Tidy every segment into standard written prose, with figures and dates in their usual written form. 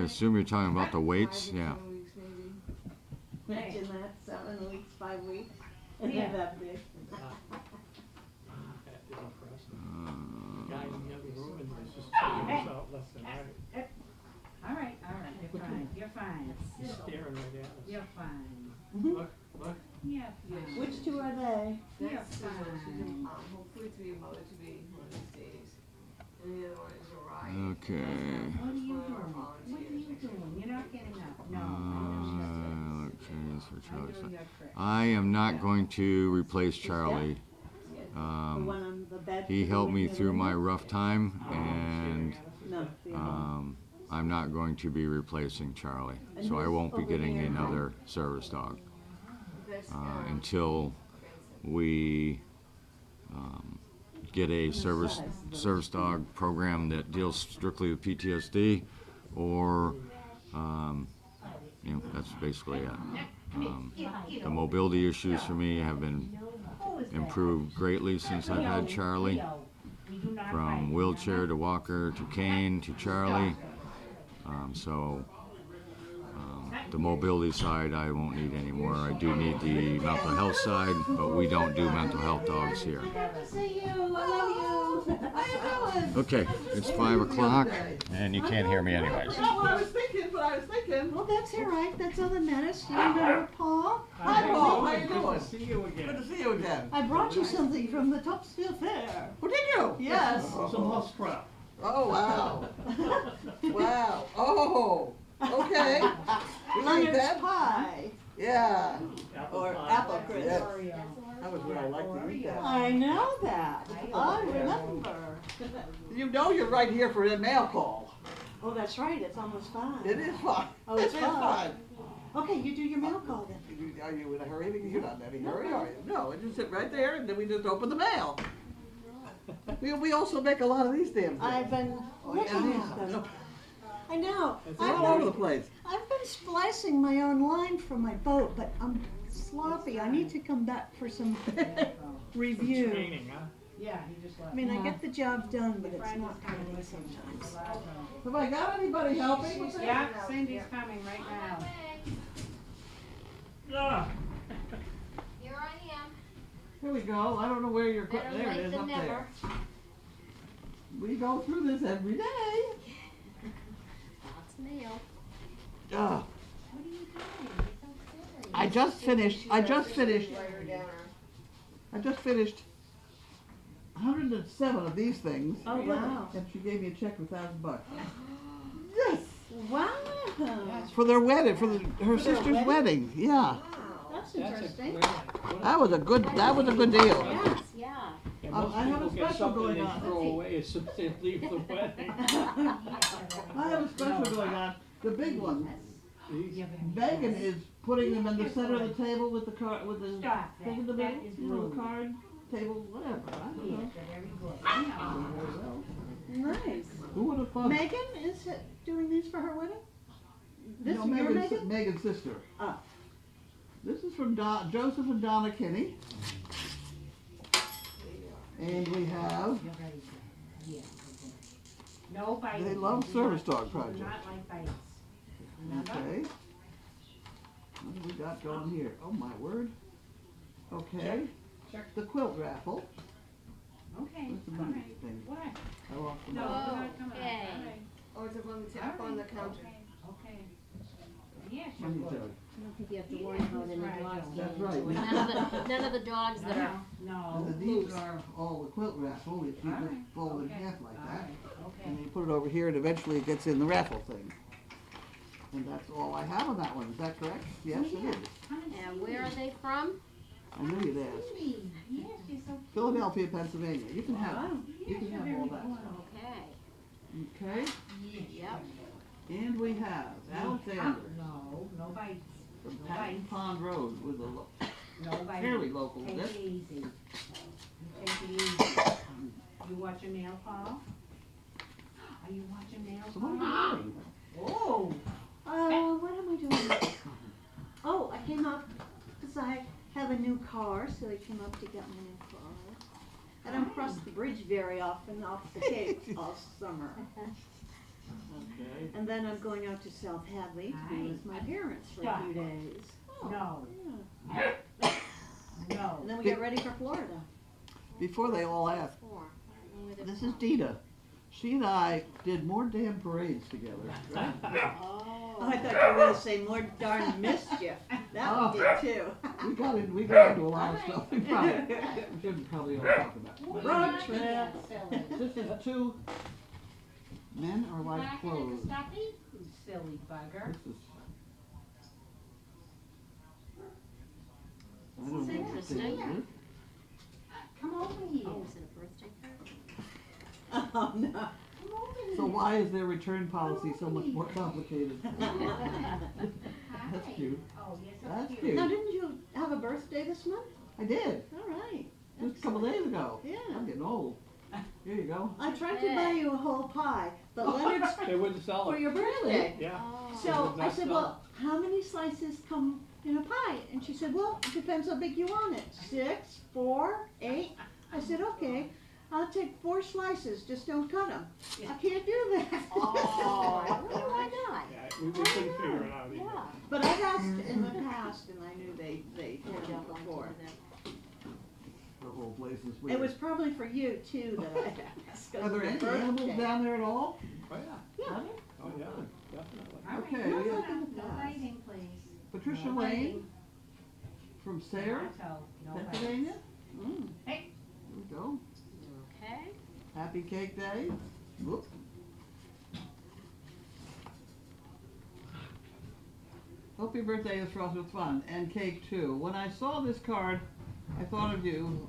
assume you're talking about the weights, yeah. 5 to 7 weeks maybe. Imagine that, 7 weeks, 5 weeks. And Yeah. they're that big. That is impressive. Uh, Guy in the other room and there's just checking this out left and right. All right, you're fine, you're fine. He's staring right at us. You're fine. Look, look. You're fine. Which two are they? You're That's fine. hopefully to be a mother to be one of these days. And the other one is Orion. Okay. What are you doing? What are you doing? You're not getting up. No. I Okay, for know Charlie's son. your trick. I am not going to replace Charlie. The one on the bed. He helped me through my rough time, and No, the other one. I'm not going to be replacing Charlie. So I won't be getting another service dog until we get a service dog program that deals strictly with PTSD, or that's basically it. The mobility issues for me have been improved greatly since I've had Charlie, from wheelchair to walker to cane to Charlie. The mobility side I won't need anymore. I do need the mental health side, but we don't do mental health dogs here. I got to see you. I love you. How you doing? Okay, it's 5 o'clock, and you can't hear me anyways. That's what I was thinking, Well, that's all right. That's all that matters. You remember Paul? Hi, Paul. How you Good doing? to see you Good again. to see you again. I brought you something from the Topsfield Fair. Oh, did you? Yes. Some more scrap. Oh, wow. Wow. Oh, okay. We like Leonard's that? pie. Yeah. Or pie. apple crisp. Yes. That was what I like to eat that. I know that. I remember. You know you're right here for the mail call. Oh, that's right. It's almost 5. It is fine. Oh, it's It is fine. Okay, you do your mail call then. Are you in a hurry? You're not in any hurry, are you? No, you just sit right there and then we just open the mail. We also make a lot of these damn things. I've been looking at them. I know. It's all over the place. I've been splicing my own line for my boat, but I'm sloppy. I need to come back for some review. Training, huh? Yeah, he just left. I mean, I get the job done, but it's not coming sometimes. Have I got anybody helping with that? Yeah, Cindy's coming right now. Yeah. Here I am. Here we go. I don't know where you're Better there it late is than up never. there. We go through this every day. Lots of mail. Ugh. What are you doing? You're so silly. I just finished 107 of these things. Oh, wow. And she gave me a check for $1,000. Yes. Wow. For their wedding, her sister's wedding. Yeah. That's That's a interesting. great. That was a good deal. Yes, yeah. Yeah, I most have a people get special something going they on. throw away as soon as they leave the wedding. I have a special going on. The big one. These- Megan is putting them in the center of the table with the card, with the Stop. thing in the That middle, is you know, rude. the card, table, whatever. I don't Yes, know. very good. I know. Nice. Who would have thought? Megan is doing these for her wedding? This No, is your Megan's, Megan? Megan's sister. Ah. This is from Joseph and Donna Kinney. And we have, You're ready. Yeah. No bites. They love Do Service not- Dog Project. Do not like bites. Remember? okay. What do we got going here? Oh, my word. Okay. Check. The quilt raffle. Okay, What's the all money right. thing? What? I lost the No, money. we're not coming. Okay. All right. Or is it one that's All up on the right. counter? Okay. Yes, you're Money good. jug. I don't think you have to worry about any Right. dogs That's getting right. into it. None of the dogs that are. No. And then these are all the quilt raffle, if you All just right. fold in Okay. half like All that. right. Okay. And you put it over here and eventually it gets in the raffle thing. And that's all I have on that one, is that correct? Yes, it is. And where are they from? I knew you'd ask. Cindy, yes, you're so. Philadelphia, Pennsylvania. You can have, Wow. you can have all that stuff. Okay. Okay, Yep. and we have Alexander No, no bites. from No Patton bites. Pond Road with a No bites. fairly local, Take this. it easy. You take it easy. You watching mail, Paul? Are you watching mail, So what Paul? are you doing? Oh. What am I doing? Oh, I came up because I have a new car, so I came up to get my new car. I don't cross the bridge very often off the Cape all summer. Okay. And then I'm going out to South Hadley to be with my parents for a few days. No, Yeah. no. And then we get ready for Florida. Before they all ask, Four. I don't know where they're this is from. Dita. She and I did more damn parades together. Oh, I thought you were gonna say more darn mischief. That we did too. We got into a lot of stuff. We shouldn't probably all talk about it. Road trip. This is two men are like clothes. You silly bugger. This is. I This don't is know what interesting. this is. Come over here. Oh, is it a birthday card? Oh, no. Come over here. So why is their return policy so much more complicated? That's cute. Oh, yes, That's cute. cute. Now, didn't you have a birthday this month? I did, All right. just a couple days ago. Yeah. I'm getting old. Here you go. I tried to buy you a whole pie, but Leonard's They wouldn't sell for it. your birthday. Yeah. Oh. So would I not said, sell well, how many slices come in a pie? And she said, well, it depends how big you want it. 6, 4, 8. I said, okay, I'll take 4 slices, just don't cut them. I can't do that. Oh, I wonder why not? Yeah, we couldn't figure it out either. Yeah. But I've asked in the past, and I knew they did Yeah, it don't want to before. do that. The whole place is It weird. was probably for you too that I asked. 'cause Are there of your any animals birthday. down there at all? Oh, yeah. Yeah. Are there? Oh, yeah, definitely. All right, Okay, no, we no, got- no writing, please. Patricia No Lane writing. from Sayre, Motto, no writing. Pennsylvania. Mm. There we go. Okay. Happy Cake Day. Whoop. Hope your birthday is frosted with fun and cake too. When I saw this card, I thought of you,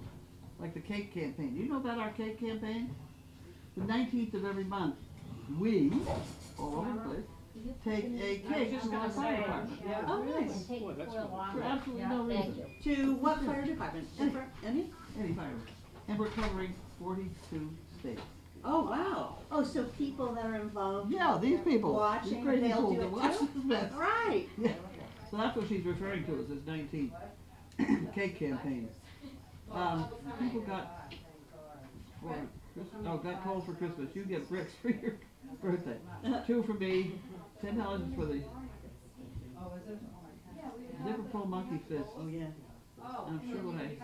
like the cake campaign. Do you know about our cake campaign? The 19th of every month, we, all over the place, take a cake to our fire department. Oh, nice. Boy, that's cool. For absolutely no Thank reason. you. To what fire department? Any? Any fire. And we're covering 42 states. Oh, wow. Oh, so people that are involved. Yeah, these people, these Watching, crazy they'll fools do that it watch too? this mess. Right. Yeah. So that's what she's referring to as this 19th cake campaign. People got for got told for Christmas. You get bricks for your birthday. 2 for me. $10 for the Liverpool Monkey Fist. Oh, yeah. I'm sure what I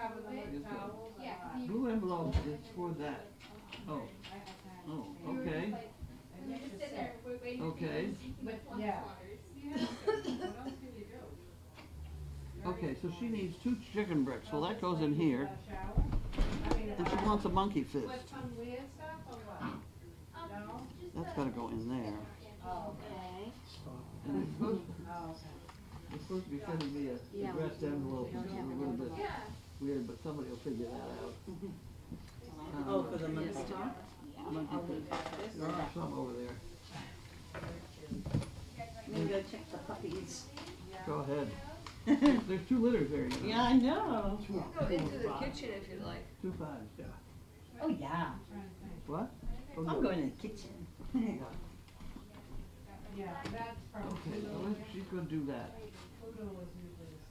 blue envelope is for that. Oh. Oh, okay. Okay. Yeah. Okay, so she needs 2 chicken bricks. Well, that goes in here. And she wants a monkey fist. That's gotta go in there. Okay. And it's supposed to be sending me a addressed envelope, which is a little bit weird, but somebody will figure that out. Oh, for the monkey talk? Monkey fist. There are some over there. Maybe go check the puppies. Go ahead. There's 2 litters there, you know. Yeah, I know. Go into the kitchen if you like. 2 5s. Yeah. Oh, yeah. What? Oh, I'm no. going to the kitchen. Yeah, that's from Okay, so she's gonna do that.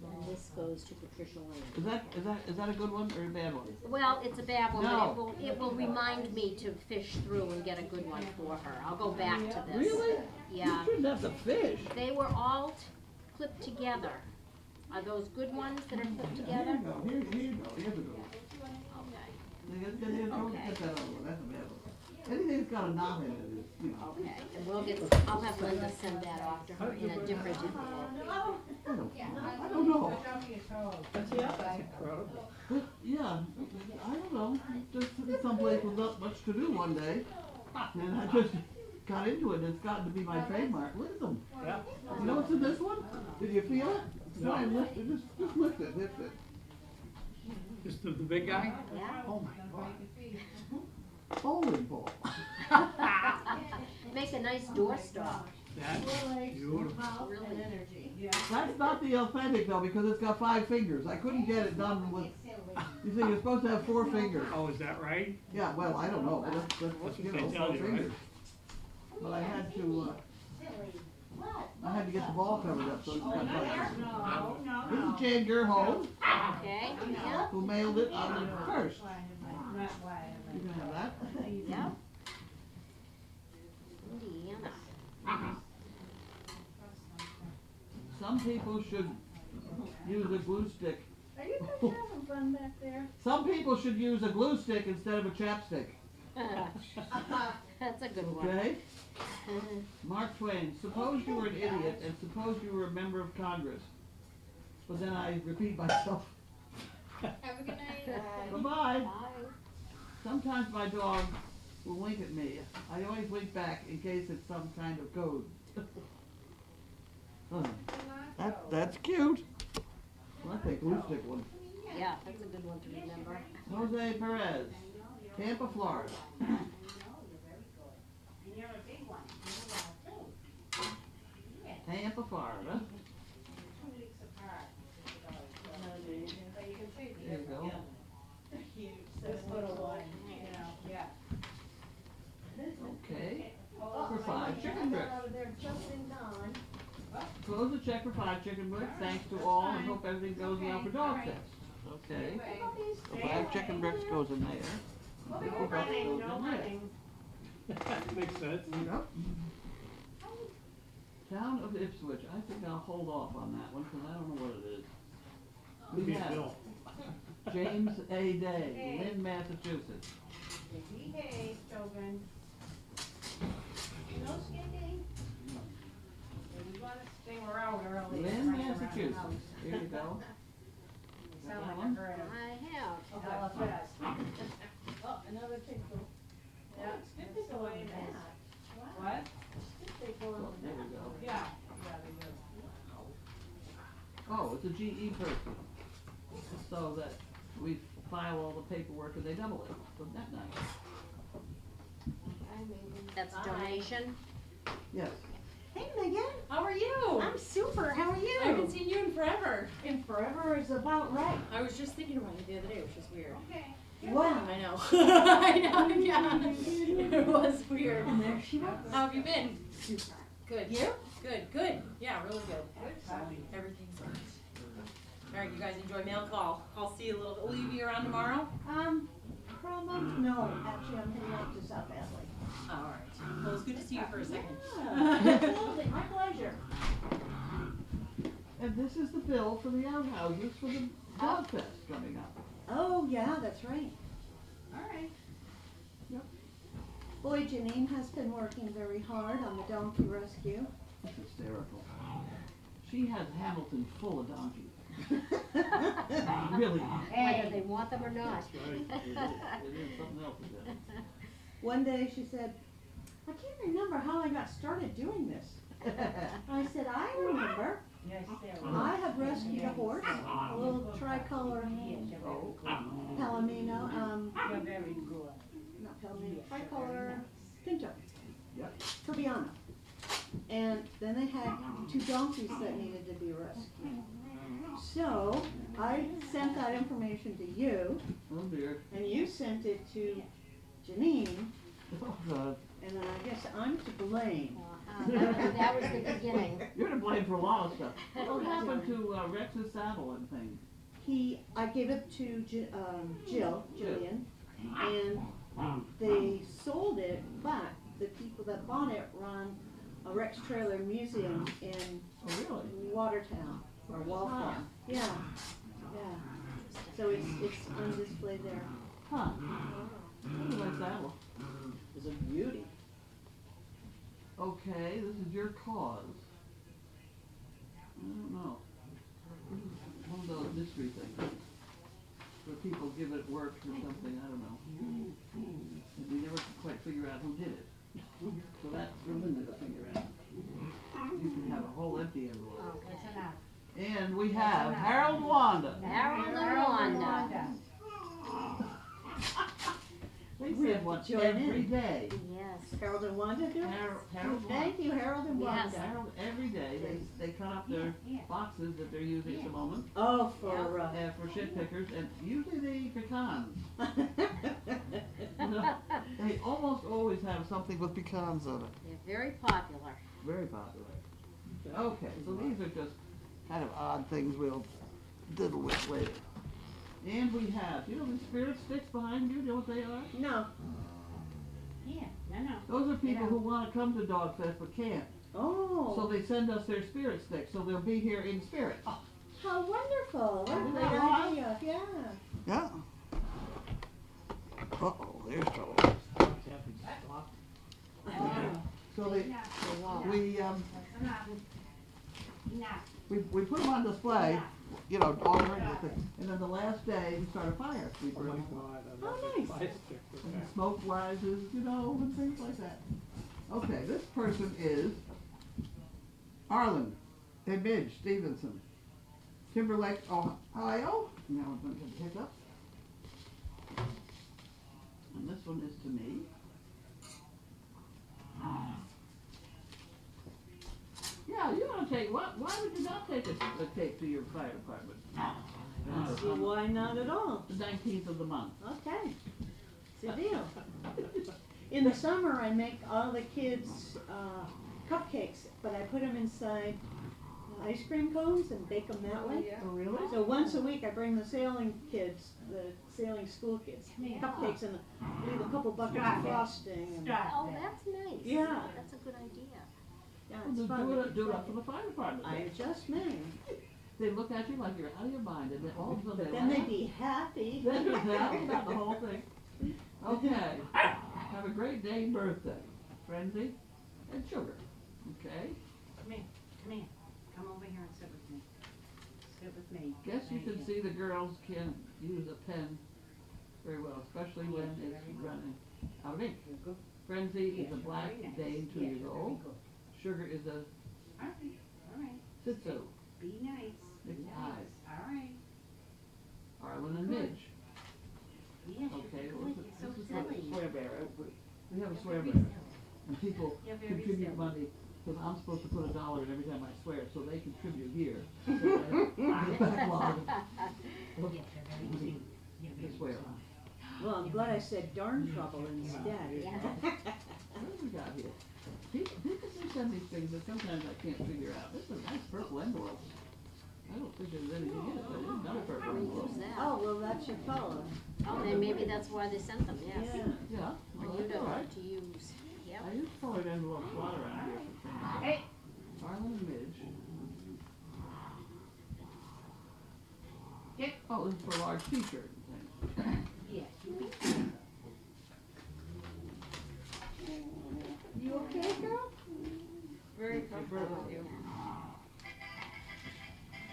And this goes to Patricia Lane. Is that a good one or a bad one? Well, it's a bad one, No. but it will remind me to fish through and get a good one for her. I'll go back to this. Really? Yeah. You shouldn't have to fish. They were all clipped together. Are those good ones that are clipped together? Here you go. Here's a good one. Okay. Don't get that other one. That's a bad one. Anything that's got a knot in it is, you know. Okay, and we'll get, I'll have Linda send that off to her in a different envelope. I don't know. That's incredible. But, yeah, I don't know. Just someplace with not much to do one day. And I just got into it and it's gotten to be my trademark. Look at them. Yeah. You know what's in this one? Did you feel it? No. Try and lift it. Just lift it, lift it. Just the big guy? Yeah. Oh, my God. Bowling ball. Make a nice doorstop, That's beautiful. really. That's not the authentic though, because it's got 5 fingers. I couldn't get it done with, you see, you're supposed to have 4 fingers. Oh, is that right? Yeah, well, I don't know, but that's, you know, They tell 4 you, right? fingers. But I had to get the ball covered up, so it's got like, No, no, this no. is Jan Gerhold, Okay, yeah, who mailed it on the 1st. Not why. You can have that. yeah. Indiana. Some people should use a glue stick. Are you guys having fun back there? Some people should use a glue stick instead of a chapstick. That's a good one. Okay? Mark Twain, suppose you were an idiot and suppose you were a member of Congress. But then I repeat myself. Have a good night. Bye-bye. Bye. Sometimes my dog will wink at me. I always wink back in case it's some kind of code. That's cute. I like that glue stick one. Yeah, that's a good one to remember. Jose Perez, Tampa, Florida. And you're a big one. Tampa, Florida. 2 weeks apart. But you can see the There you go. this little one, you know, yeah. Okay. For 5 chicken breasts. They're just in time. Close the check for 5 chicken breasts. Thanks to all and hope everything goes well for Dog Fest. Okay. So 5 chicken breasts goes in there. Chicken breast goes in there. Makes sense. Yep. Town of Ipswich. I think I'll hold off on that one because I don't know what it is. We Be have Bill. James A. Day, Lynn, Massachusetts. Behave, children. No skipping. You wanna sting her out early. Lynn, right around the Massachusetts. house. Here you go. You sound like a herd of I have. elephants. Oh, another tickle. Yeah, it's the way it is. What? Oh, there we go. Yeah, yeah, they do. Oh, it's a GE person. So that we file all the paperwork and they double it. Isn't that nice? That's a donation. Yes. Hey Megan, How are you? I'm super, how are I haven't you? seen you in forever. And forever is about right. I was just thinking about you the other day, which was weird. Okay. Wow. I know. I know, yeah. It was weird. And there she was. How have you been? Super. Good. You? Good. Yeah, really good. Good. Everything's good. All right, you guys enjoy mail call. I'll see you a little. Will you be around tomorrow? Probably, no, actually, I'm heading out to South Hadley. All right. Well, it's good to see you for a second. Yeah, absolutely, my pleasure. And this is the bill for the outhouses for the Dog Fest coming up. Oh, yeah, that's right. All right. Boy, Janine has been working very hard on the donkey rescue. It's hysterical. She has Hamilton full of donkeys. Really. Whether they want them or not. It is something else with that. One day she said, I can't remember how I got started doing this. I said, I remember. Yes, there I have rescued a horse, a little tricolor Oh, Palomino, You're very good. not Palomino, tricolor Pinto. Yep. Tobiano. And then they had 2 donkeys that needed to be rescued. So I sent that information to you, oh dear. and you sent it to Janine, Oh God. and then I guess I'm to blame. That was the beginning. You're to blame for a lot of stuff. What happened to Rex's saddle and thing? I gave it to Jillian, and they sold it, but the people that bought it run a Rex Trailer Museum in Oh really? Watertown, or Waltham. Yeah, yeah. So it's on display there. Huh. Look at my saddle. It's a beauty. Okay, this is your cause. I don't know. This is one of those mystery things. Where people give it work or something, I don't know. And we never could quite figure out who did it. So that's for Linda to figure out. You can have a whole empty envelope. Okay. And we have Harold Wanda. Harold and Wanda. We have one Join every in. day. Yes. Harold and Wanda do it? Harold Wanda. Thank you, Harold and Yes. Wanda. Harold, every day, they cut up their boxes that they're using at the moment, Oh, for shit pickers, and usually they eat pecans. They almost always have something with pecans on it. They're very popular. Very popular. Okay, so these are just kind of odd things we'll diddle with later. And we have, you know the spirit sticks behind you, do you know what they are? No. Yeah, no. Those are people who want to come to Dog Fest but can't. Oh. So they send us their spirit sticks, so they'll be here in spirit. How wonderful. What a Isn't great that fun? idea. Yeah. Yeah. Uh-oh, there's trouble. Kathy, stop. So they, we put them on display, you know, all around the thing. And then the last day, we start a fire. We Oh my burn God, I Oh, love nice. the fire stick with and the that. smoke rises, you know, and things like that. Okay, this person is Arlen and Midge Stevenson, Timberlake, Ohio. Now I'm going to pick up. And this one is to me. Yeah, you want to take, why would you not take a cake to your fire department? See, why not at all? The 19th of the month. Okay. It's a deal. In the summer, I make all the kids cupcakes, but I put them inside ice cream cones and bake them that way. Oh, really? So once a week, I bring the sailing kids, the sailing school kids, cupcakes and leave a couple buckets of frosting. And, Oh, that's nice. Yeah. That's a good idea. yeah, Well, it's then fun. do it up for the fire department. I just may. They look at you like you're out of your mind, and then all of a sudden But they then laugh. they'd be happy. Then they're happy about the whole thing. Okay. Have a great day birthday, Frenzy and Sugar. Okay. Come here, come here. Come over here and sit with me. Sit with me. Guess you Right can here. see the girls can't use a pen very well, especially when it's running out of ink. You're good. Frenzy is a Yeah, black very nice. Dane, 2 Yeah, years very old. good. Sugar is a All right, all right. Shih Tzu. Be nice. Be It's nice. eyes. All right. Arlen and Midge. Yeah, Okay, you're well, good. this You're is so for the silly. swear bearer. We have a swear You're bearer. very silly. And people You're very contribute silly. money, because I'm supposed to put $1 in every time I swear, so they contribute here. So I have a backlog of You're very silly. You're to very swear. Well, I'm glad I said darn trouble instead. Yeah. What do we got here? People do send these things that sometimes I can't figure out. This is a nice purple envelope. I don't think there's anything in it, but it's not a purple envelope. Who's that? Oh, well, that's your fellow. Oh, then maybe that's why they sent them, yes. Yeah. Yeah, For well, you that's all right. to use. Yep. I use colored envelopes a lot around here for things. Hey. Arlen and Midge. Get. Oh, this is for large t-shirt and things. Yeah, you be You okay, girl? Very comfortable with you.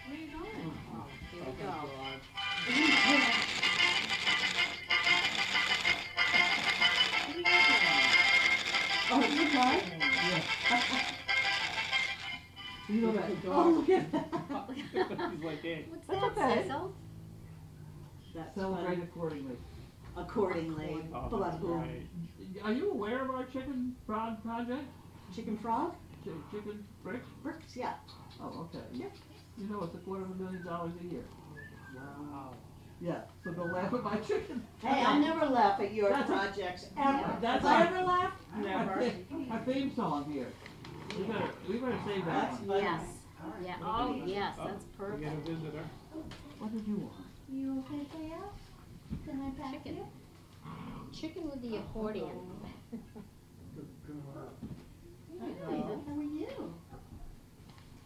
Where you going? Oh, here we Oh, go. God. Oh, you fine? You know that. Oh, look at that. He's like, hey. What's That's that, okay. Cecil? That's Celebrate funny. accordingly. Accordingly. Oh, Blah, that's blah. right. Are you aware of our chicken prod project? Chicken frog? Chicken bricks? Bricks, yeah. Oh, okay. Yep. You know it's $250,000 a year. Wow. Yeah, so don't laugh at my chicken. Hey, I never laugh at your That's a- projects, ever. That's Have I a- ever laughed? Never. Our theme song here. We better save that That's one. funny. Yes. Yeah, oh, yes, Oh, that's We get a perfect. visitor. What did you want? You okay, Cleo? Can I pack Chicken. you? Chicken with the accordion. Good girl. Hi, how are you?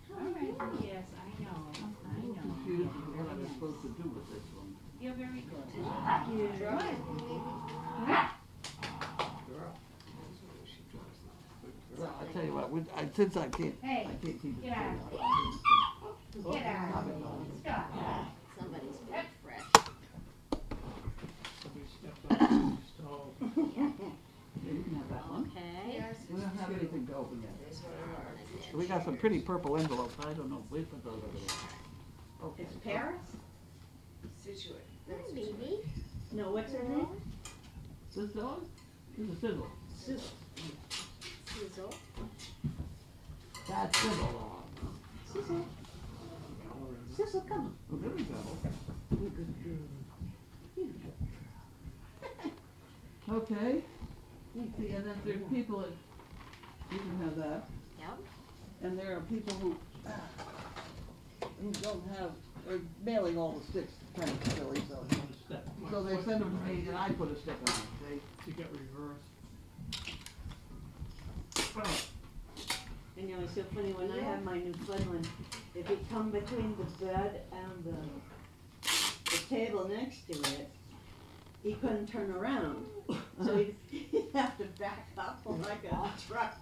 How All are right, you? yes, I know, I'm I a little know. confused with what I was supposed to do with this one. You're very good. Well, I tell you what, since I can't, Hey, I can't keep it get out. straight. Get out. Stop. Somebody's very fresh. Somebody stepped on the stove. Yeah, you can have that one. Okay. We don't have anything to open yet. We got some pretty purple envelopes. I don't know if we put those over there. Okay. It's Paris? Hi, baby. No, what's her name? This dog? This is Sizzle. Sizzle. That's Sizzle. Sizzle. Sizzle, come. Oh, there we go. Okay. See, and then there's people that, you can have that. Yep. And there are people who don't have, are mailing all the sticks, kind of silly, so. Step. So they send them to me and I put a stick on it, To get reversed. see? And And you know, it's so funny, when I had my Newfoundland, if it come between the bed and the table next to it, he couldn't turn around. So he'd have to back up like a truck.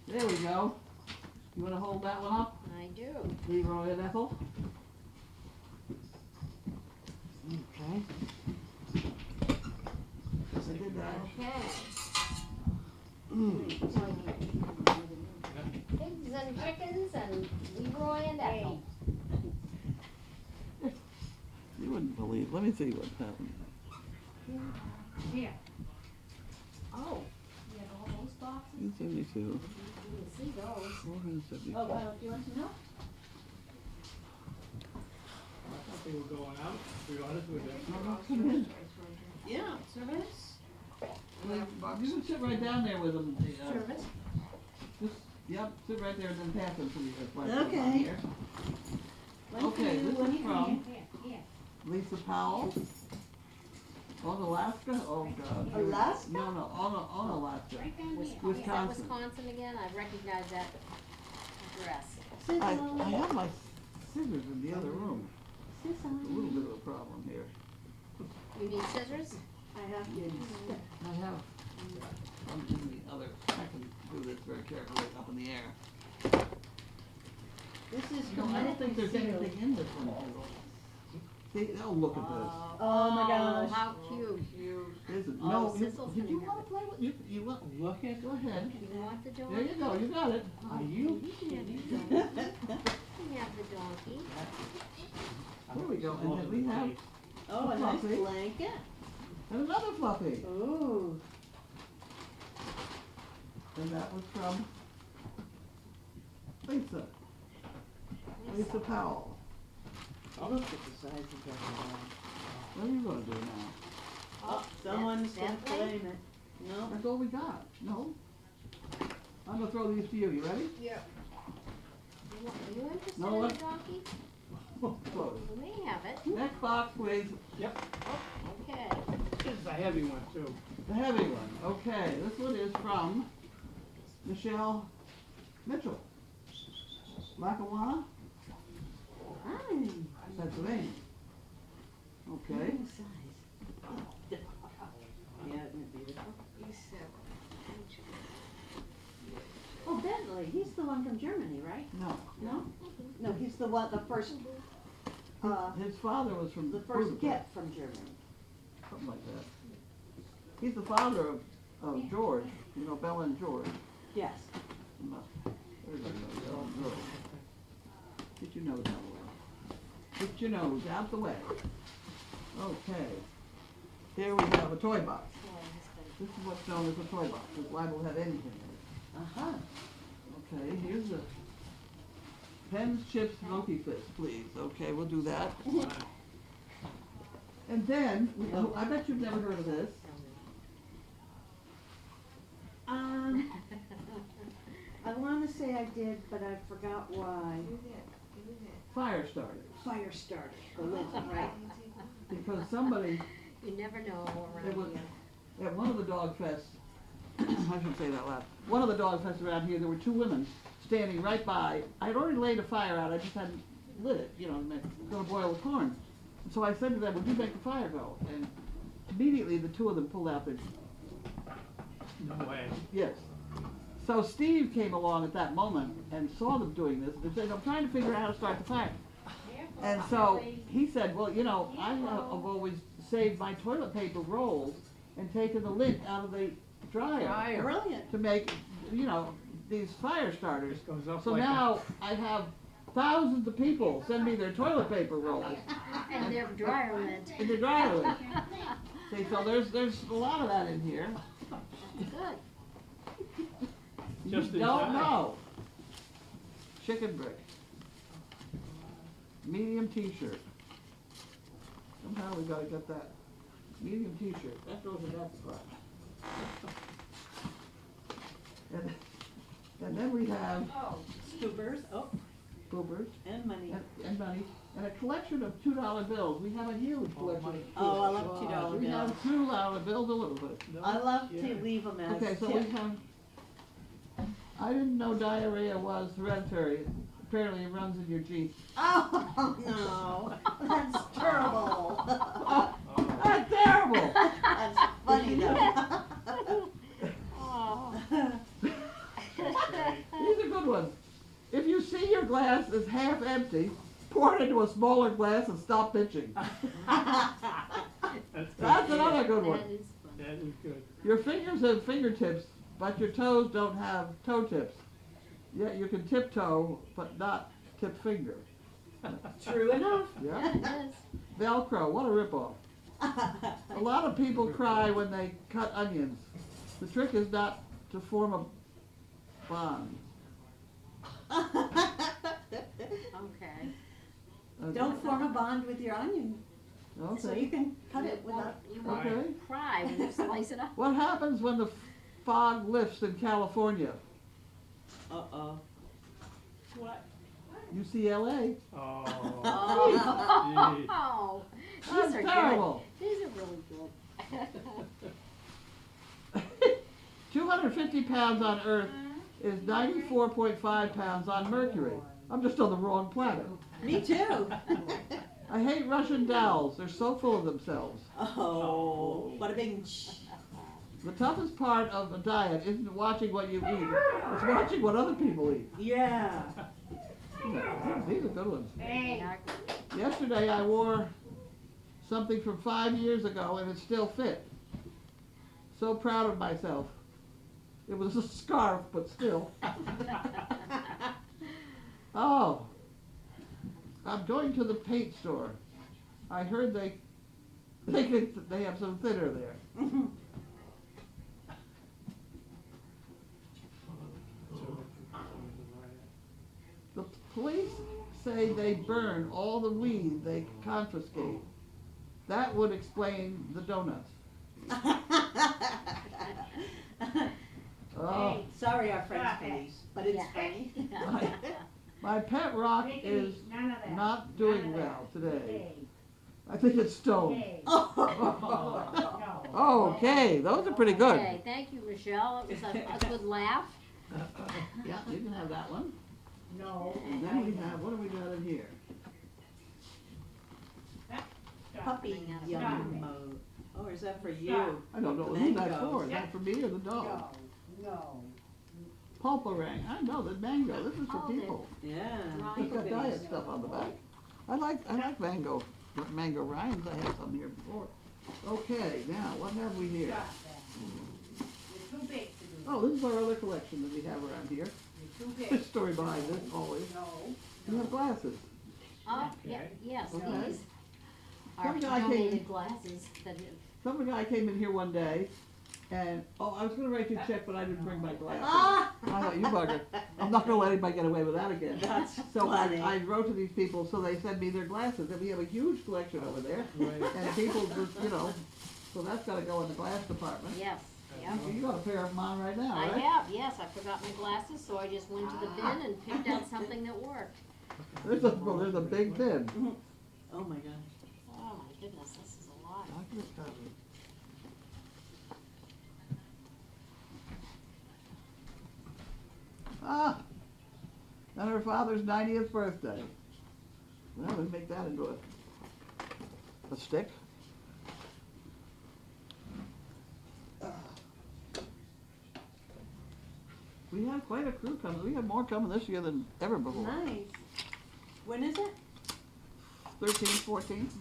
There we go. You wanna hold that one up? I do. Leroy and Ethel? Okay. Yes, I did that. Okay. Pigs and chickens and Leroy and Ethel. You wouldn't believe, let me see what happened. Here. Oh, you have all those boxes? 272, You can see those. 475. Oh, well, do you want to know? I thought they were going out, to be honest with you. No, come in. Yeah, service. You can sit right down there with them. Service. Just, yep, sit right there and then pass them to me. That's why it's Okay. on here. When Okay, can you- this when is you from Here, here. Lisa Powell. On Alaska? Oh, God. Alaska? No, no, on Alaska. Right down here. Is that Wisconsin. Wisconsin again? I recognize that address. I Sizzle. have my scissors in the other room. A little Sizzle. bit of a problem here. You need scissors? I have to. I have, I'm in the other, I can do this very carefully up in the air. This is You know, I don't think there's anything in this one, Hazel. See, oh, look at this. Oh my gosh. How cute. Isn't, Oh, no, Sissel's did you gonna have wanna play with, you want, Look at, go ahead. You want the donkey? There you go, you got it. are you? You can have the donkey. You can have the donkey. There we go, and then we have, Oh, a nice Fluffy. blanket. and another fluffy. Ooh. And that was from Lisa, Lisa Powell. Look at the size of that. What are you gonna do now? Oh, someone's gonna Bentley? claim it. No. That's all we got. No? I'm gonna throw these to you, you ready? Are you interested No, in the what? donkey? Close. We may have it. Next box, please. Okay. It's a heavy one too. The heavy one. Okay, this one is from Michelle Mitchell. Lackawanna, Hi. Pennsylvania. Okay. Nice size. Yeah, isn't it beautiful? Oh, Bentley, he's the one from Germany, right? No. No? No, he's the one, the first, His father was from the first Budapest, get from Germany. something like that. He's the father of George, you know, Bella and George. Yes. Everybody knows Bella and George. Get your nose out of the way. Get your nose out the way. Okay. Here we have a toy box. This is what's known as a toy box. It's liable to have anything in it. Uh-huh. Okay, here's a pens, chips, monkey fist, please. Okay, we'll do that. And then, oh, I bet you've never heard of this. I wanna say I did, but I forgot why. Fire starters. Fire starter, the lid, right? Because somebody You never know It around was- here. at one of the dog fests, I shouldn't say that loud. One of the dog fests around here, there were two women standing right by. I had already laid a fire out, I just hadn't lit it, you know, gonna boil the corn. And so I said to them, would you make the fire go? And immediately the two of them pulled out their, No way. yes. So Steve came along at that moment and saw them doing this, and said, I'm trying to figure out how to start the fire. And so he said, well, you know, I've always saved my toilet paper rolls and taken the lint out of the dryer Brilliant. to make, you know, these fire starters. This goes up So like now I have thousands of people send me their toilet paper rolls And they're dryer lint. in the dryer lint. See, so there's a lot of that in here. Good. You Just in don't time. know. Chicken brick. Medium t-shirt. Somehow we gotta get that. Medium t-shirt. That goes in that spot. And then we have Scoopers, oh, boobers and money. and money and a collection of $2 bills. We have a huge collection. of Oh, I love $2 We have $2 bills a little bit. I love to leave them as Okay, so we tip. have I didn't know diarrhea was hereditary. Apparently it runs in your genes. Oh, no, that's terrible. Oh, that's terrible. That's funny though. Oh. These are good ones. If you see your glass is half empty, pour it into a smaller glass and stop bitching. That's another good one. That is fun. That is good. Your fingers have fingertips, but your toes don't have toe tips. Yet you can tiptoe, but not tip finger. True enough. Yeah. It is. Velcro, what a ripoff. A lot of people cry when they cut onions. The trick is not to form a bond. Okay. Okay. Don't form a bond with your onion, so you Okay. can cut it without. You won't Okay. cry when you slice it up. What happens when the fog lifts in California? Uh-oh. What? UCLA. Oh. Oh, these That's are terrible. good. These are really good. 250 pounds on Earth is 94.5 pounds on Mercury. I'm just on the wrong planet. Me too. I hate Russian dolls. They're so full of themselves. Oh, what a big. The toughest part of a diet isn't watching what you eat. It's watching what other people eat. Yeah. These are good ones. Hey. Yesterday I wore something from 5 years ago and it still fit. So proud of myself. It was a scarf, but still. Oh, I'm going to the paint store. I heard they have some thinner there. The police say they burn all the weed they confiscate. That would explain the donuts. Oh, Hey, sorry, our friends police, but it's Yeah. funny. my pet rock is None of that. not doing well today. I think it's stoned. Oh. Okay, those are pretty good. Okay, thank you, Michelle. It was a good laugh. Yeah, you can have that one. No. And then we have, what do we got in here? Puppy yum mode. Oh, is that for you? I don't know, who's that for? Is that for me or the dog? No. Pulparang, I know, the mango, this is for Oh, they're- people. Yeah. It's got diet stuff on the back. I like mango rinds, I had some here before. Okay, now, what have we here? You're too big to do. Oh, this is our other collection that we have around here. You're too big. There's a story behind this, always. No. We have glasses. Oh, yeah, yes, Okay. these are Some guy came- donated glasses that Some guy came in here one day, and, oh, I was gonna write you a check, but I didn't bring my glasses. Ah, I thought, you bugger, I'm not gonna let anybody get away with that again. that's So funny. I wrote to these people, so they sent me their glasses, and we have a huge collection over there, Right. and people just, so that's gotta go in the glass department. yes, yeah. You got a pair of them on right now, I right? have, yes, I forgot my glasses, so I just went to the bin and picked out something that worked. There's a big bin. Oh my gosh. Oh my goodness, this is a lot. Ah, and her father's 90th birthday. Well, we make that into a stick. We have quite a crew coming. We have more coming this year than ever before. Nice. When is it? 13th, 14th.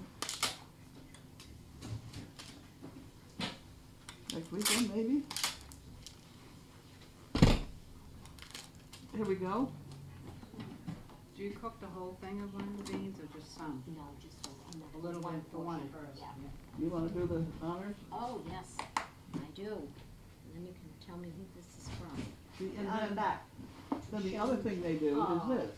Next weekend, maybe. Here we go. Do you cook the whole thing of lima beans or just some? No, just A little bit for one portion. first. Yeah. You want to do the honors? Oh, yes, I do. And then you can tell me who this is from. And On the then, back. then the other thing they do Oh. is this.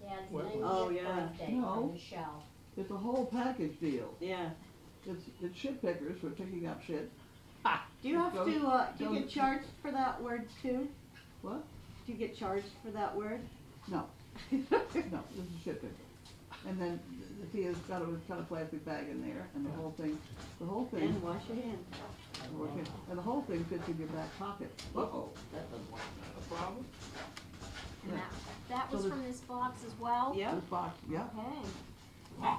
Dad's What- 90th Oh, yeah. birthday No. from Michelle. It's a whole package deal. Yeah. It's shit pickers for picking up shit. Do you have Goes- to, do you goes- get charged for that word too? What? Do you get charged for that word? No. No, this is shit picker. And then, see, it's got a plastic bag in there, and the whole thing, And wash your hands. And the whole thing fits in your back pocket. Uh-oh, that doesn't work. A problem? And Yeah. that was So from this box as well? Yeah. This box, yeah. Okay.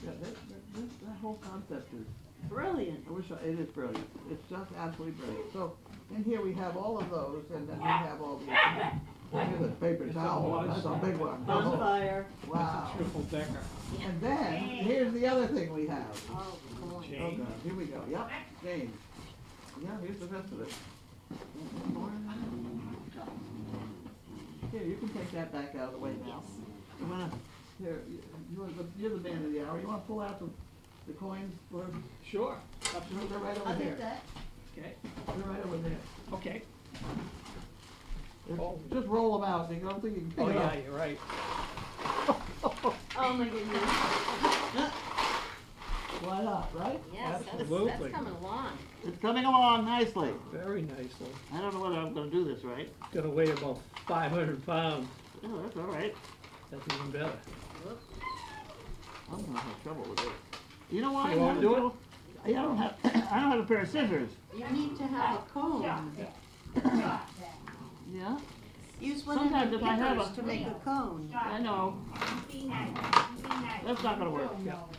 Yeah, that whole concept is, Brilliant. it is brilliant. It's just absolutely brilliant. So, in here we have all of those, and then we have all the, here's a paper towel, that's a big one. Bonfire. Wow. Triple decker. And then, here's the other thing we have. Oh, cool. Oh, Jane. God, here we go, yep, Jane. Yeah, here's the rest of it. Here, you can take that back out of the way now. You wanna, you're the man of the hour, you wanna pull out the coins for, Sure. they're right over I'll there. get that. Okay. They're right over there. Okay. Just roll them out, you don't think you can pick Oh, it yeah, up. you're right. Oh my goodness. Why not, right? Yes, that's Absolutely. coming along. It's coming along nicely. Very nicely. I don't know whether I'm gonna do this right. It's gonna weigh about 500 pounds. Oh, that's all right. That's even better. I'm gonna have trouble with it. You know why? You wanna do it? I don't have, I don't have a pair of scissors. You need to have a cone. Yeah? Use one of Sometimes the if I have pickers a- to make a cone. I know. That's not gonna work.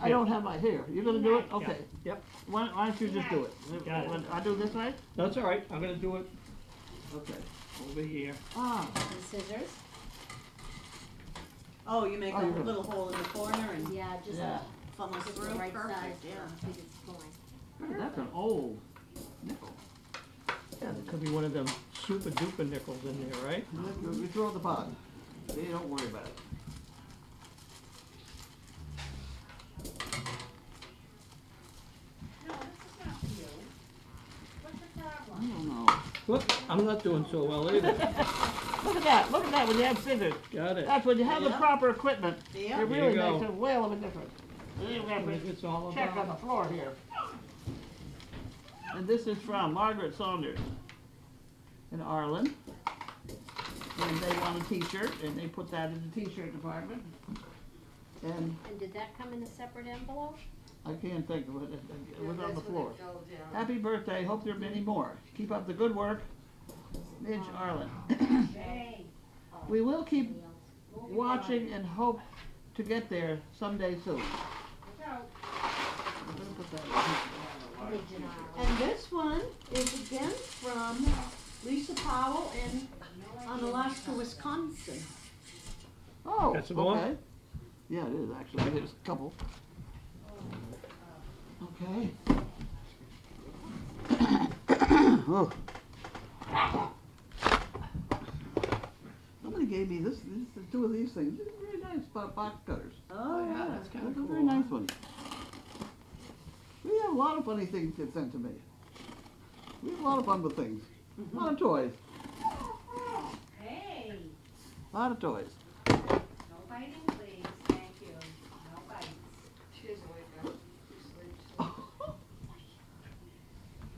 I don't have my hair. You gonna do it? Okay. Yep. Why don't you just do it? Got it. I do this right? That's all right. I'm gonna do it Okay. over here. Ah, And scissors? Oh, you make Oh, a you're gonna- little hole in the corner and Yeah, just yeah. funnel just the through. right size Perfect, for yeah. the biggest coin. That's an old nickel. Yeah, there could be one of them super duper nickels in there, right? We throw it in the pot. You don't worry about it. I don't know. Look, I'm not doing so well either. Look at that, look at that when you have scissors. Got it. That's when you have the Yeah. proper equipment. Yeah. It There really you go. makes a whale of a difference. And then we have to It's all check on the about. floor here. And this is from Margaret Saunders in Arlen. And they want a t-shirt, and they put that in the t-shirt department. And And did that come in a separate envelope? I can't think of it, it was on the floor. Happy birthday, hope there are many more. Keep up the good work, Midge Arlen. We will keep watching and hope to get there someday soon. I'm gonna put that in here. Original. And this one is again from Lisa Powell in Onalaska, Wisconsin. Oh, That's the one? okay. Yeah, it is actually, there's a couple. Okay. Oh. Somebody gave me this, two of these things, they're very nice box cutters. Oh, yeah. That's kind of Those are cool. very nice ones. We have a lot of funny things get sent to me. We have a lot of fun with things. A lot of toys. Hey, A lot of toys. no biting, please. Thank you. No bites.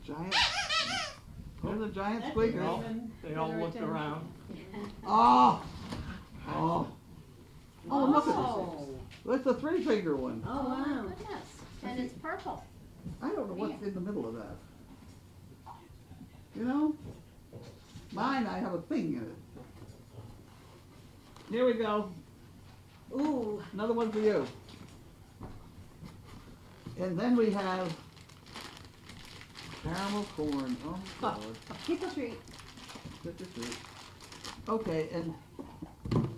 Giant. There's a giant That squeaker. didn't even They all get her looked attention. around. Oh. Oh. Oh, look at Oh. this. That's a three-finger one. Oh, Oh my wow. goodness, and it's purple. I don't know what's in the middle of that. You know? Mine, I have a thing in it. Here we go. Ooh, Another one for you. And then we have caramel corn. Oh, God. keep a treat. Good to see. Okay, and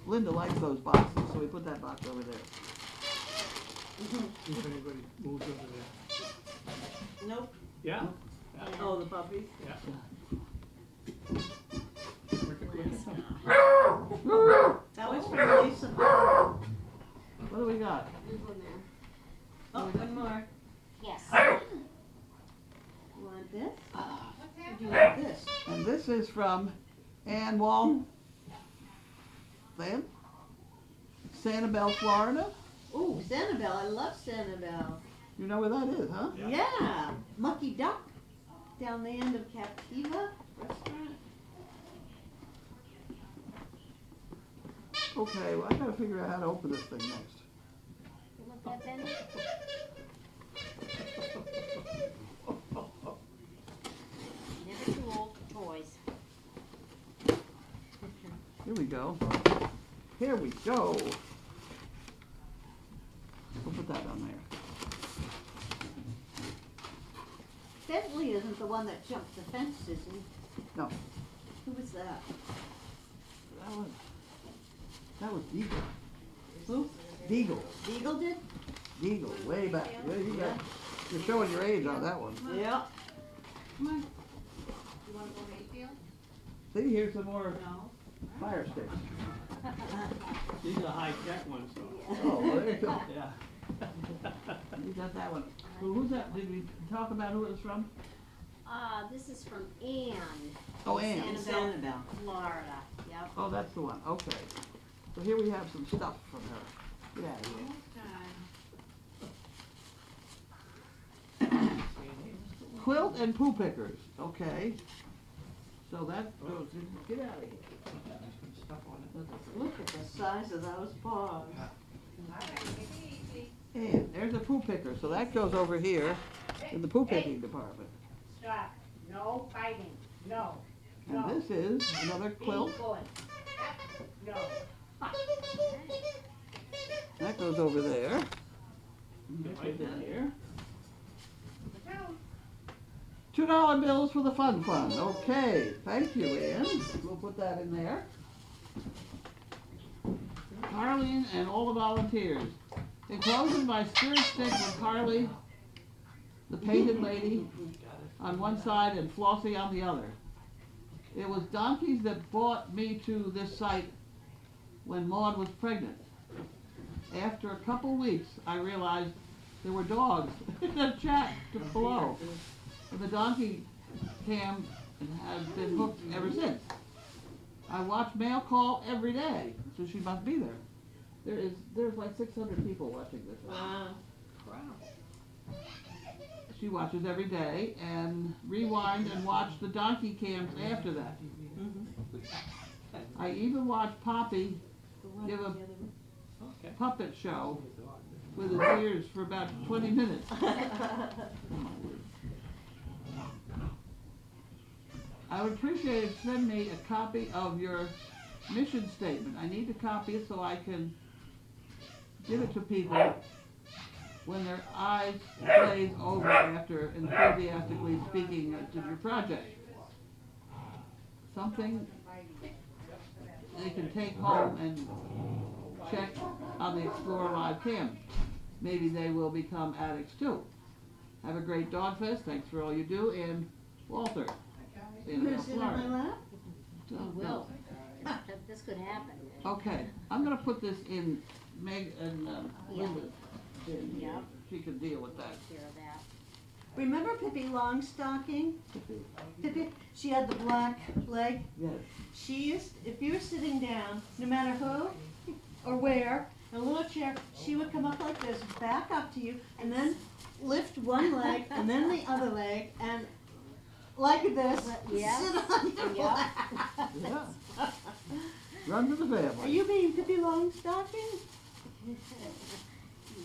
Linda likes those boxes, so we put that box over there. If anybody moves over there. Nope. Yeah? Oh, the puppies. Yeah. That was from Lisa. What do we got? There's one there. Oh, one more. Yes. You want this? What's Or do you want this? And this is from Ann Wall. Sam? Sanibel, Florida. Ooh, Sanibel. I love Sanibel. You know where that is, huh? Yeah. Mucky Duck. Down the end of Captiva restaurant. Okay, well, I gotta figure out how to open this thing next. You want that, Benny? Here we go. Here we go. We'll put that on there. Bentley isn't the one that jumped the fence, is he? No, Who was that? that was Deagle. Who? Deagle. Deagle did? Deagle, way back. Yeah, you're showing your age on that one. Yeah. Come on. You wanna go Mayfield? See, here's some more No? fire sticks. These are high-tech ones, though. Oh, well, there you go. Yeah. You got that one. Who's that? Did we talk about who it was from? This is from Ann. Oh, Ann. Sanibel, Florida, yep. Oh, that's the one. Okay. So here we have some stuff from her. Get out of here. Quilt and poo pickers. Okay. So that goes in. Get out of here. Look at the size of those paws. And there's a poo picker. So that goes over here in the poo picking department. Stop. No fighting. No. And this is another quilt. Be good. No. That goes over there. Right down here. $2 bills for the fun fund. Okay, thank you, Ann. We'll put that in there. Harleen and all the volunteers. In closing, my spirit stick with Harley, the painted lady, on one side and Flossie on the other. It was donkeys that brought me to this site when Maud was pregnant. After a couple weeks, I realized there were dogs in the chat below. And the donkey cam has been hooked ever since. I watch Mail Call every day, so she must be there. There's like 600 people watching this. Wow. She watches every day and rewind and watch the donkey cams after that. I even watch Poppy give a puppet show with his ears for about 20 minutes. I would appreciate if you send me a copy of your mission statement. I need to copy it so I can give it to people when their eyes glaze over after enthusiastically speaking to your project. Something they can take home and check on the Explore Live cam. Maybe they will become addicts too. Have a great Dog Fest. Thanks for all you do. And Walter. You gonna sit in my lap? You will. This could happen. Okay, I'm gonna put this in Meg and Yeah. Linda's. in here. Yep. She can deal with that. Hear that. Remember Pippi Longstocking? Pippi, she had the black leg. Yes. She used, if you were sitting down, no matter who or where, in a little chair, she would come up like this, back up to you, and then lift one leg and then the other leg, and like this, Yeah. sit on your Yeah. lap. Yeah. Run to the Are family. you being Pippi Longstocking?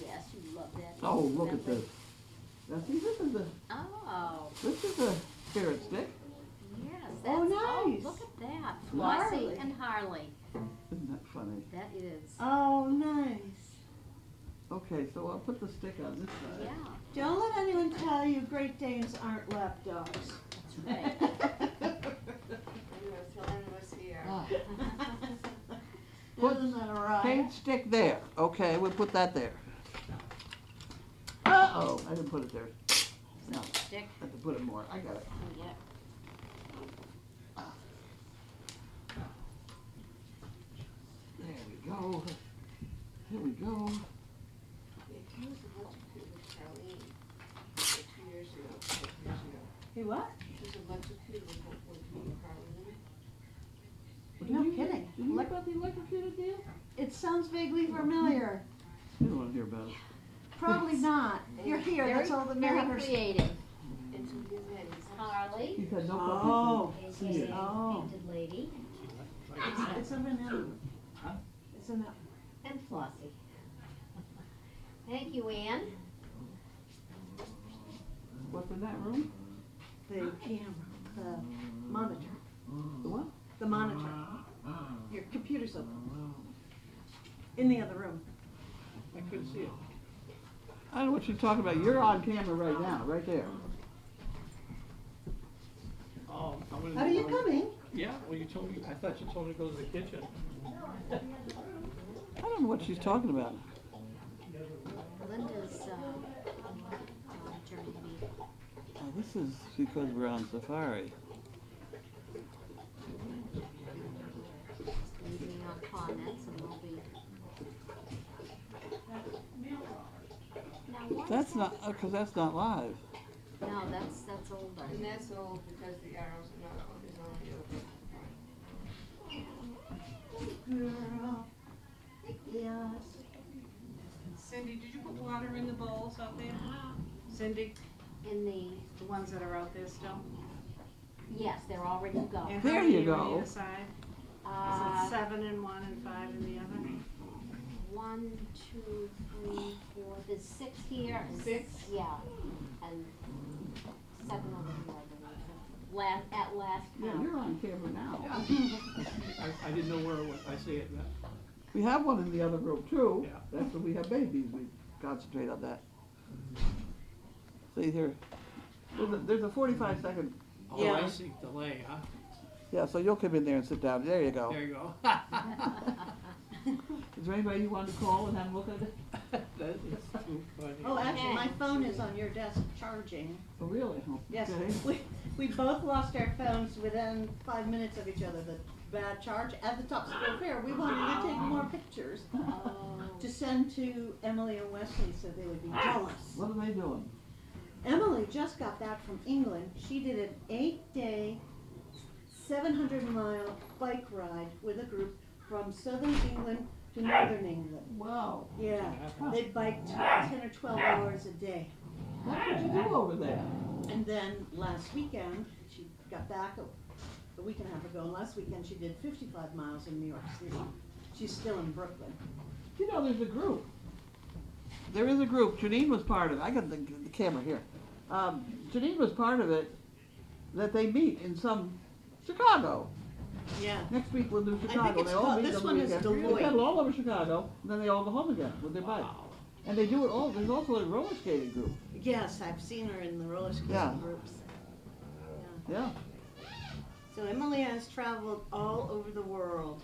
Yes, you love that. Oh, look at this. Now see, Oh, this is a spirit stick. yes. Oh, That's, nice. look at that. Harley. Flossie and Harley. Isn't that funny? That is. Oh, nice. Okay, so I'll put the stick on this Yeah, side. Don't let anyone tell you Great Danes aren't lap dogs. that's right. Ah. Isn't that a riot? Paint stick there. Okay, we'll put that there. Uh-oh, I didn't put it there. No, Stick. I have to put it more. I got it. Yeah. There we go. Here we go. Hey, what? What No did you- kidding. Did you hear about the electrocuted deal? It sounds vaguely familiar. You don't want to hear about it. Probably not. You're here, that's all that Very matters. creative. Harley, He said no Oh. puppy. aka Oh. Painted Lady, It's a vanilla. It's a vanilla. and Flossie. Thank you, Ann. What's in that room? The camera, the monitor, The what? the monitor. Your Peterson. In the other room. I couldn't see it. I don't know what she's talking about. You're on camera right now, right there. Oh, I wouldn't. Are you coming? Yeah, well, you told me, I thought you told me to go to the kitchen. I don't know what she's talking about. Linda's, journey meeting. Oh, this is because we're on safari. Leaving on comments and we'll be. Now, what That's is not, because that's not live. that? No, that's older. And that's all because the arrows are not on his own Girl. Yes. Cindy, did you put water in the bowls out there? Cindy, In the, the ones that are out there still? yes, they're all ready to go. And There how you many are on go. either side? Is Uh, it 7 in one and 5 in the other? 1, 2, 3, 4, there's 6 here and 6? Yeah, and 7 over here, I believe. At last Yeah, count. you're on camera now. I didn't know where it was, I see it now. We have one in the other room too. Yeah. That's when we have babies. We concentrate on that. See here. There's a 45-second. Oh, Yeah. I see, delay, huh? Yeah, so you'll come in there and sit down. There you go. There you go. Is there anybody you want to call and have a look at it? That is too funny. Oh, actually, my phone is on your desk charging. Oh, really? Oh, Yes, okay. we both lost our phones within 5 minutes of each other. The bad charge at the top school fair. We wanted to take more pictures Oh, to send to Emily and Wesley so they would be jealous. What are they doing? Emily just got back from England. She did an 8-day, 700-mile bike ride with a group from southern England to northern England. Wow. Yeah, they biked 10 or 12 hours a day. What did you do over there? And then last weekend, she got back a week and a half ago, and last weekend she did 55 miles in New York City. She's still in Brooklyn. You know, there's a group. There is a group. Janine was part of it. I got the camera here. Janine was part of it. That they meet in Chicago. Yeah. Next week we'll do think Chicago. it's They all called- meet this on the one is weekend. Deloitte. They pedal all over Chicago, and then they all go home again with their bike. Wow. And they do it all. There's also a roller skating group. Yes, I've seen her in the roller skating Yeah. groups. Yeah. So Emily has traveled all over the world.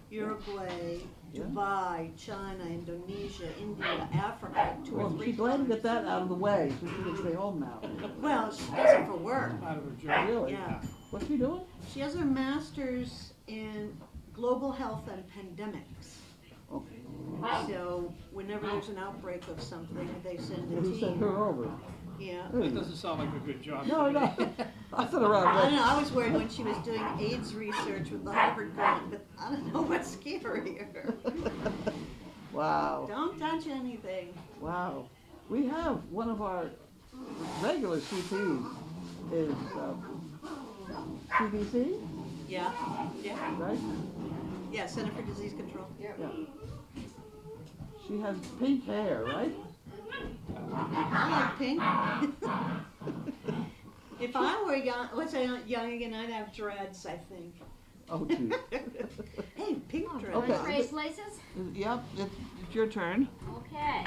Uruguay, Yeah. Dubai, China, Indonesia, India, Africa, 2 or Well, 3 she's glad to get that continents. out of the way, so she can stay home now. Well, she does it for work. Out of a job. Really? Yeah. What's she doing? She has her master's in global health and pandemics. Okay. So whenever there's an outbreak of something, they send a Who sent team. her over? Yeah. That doesn't sound like a good job. No, to me. no. I sit around. I don't know, I was worried when she was doing AIDS research with the Harvard grant, but I don't know what's scarier. Wow. Don't touch anything. Wow. We have one of our regular CPs is CDC, Yeah, yeah, right? yeah, Center for Disease Control. Yeah. She has pink hair, right? I like pink. If I were young again, I'd have dreads, I think. Oh, gee. Hey, pink you dreads. wanna Okay. trade places? Yep, it's your turn. Okay.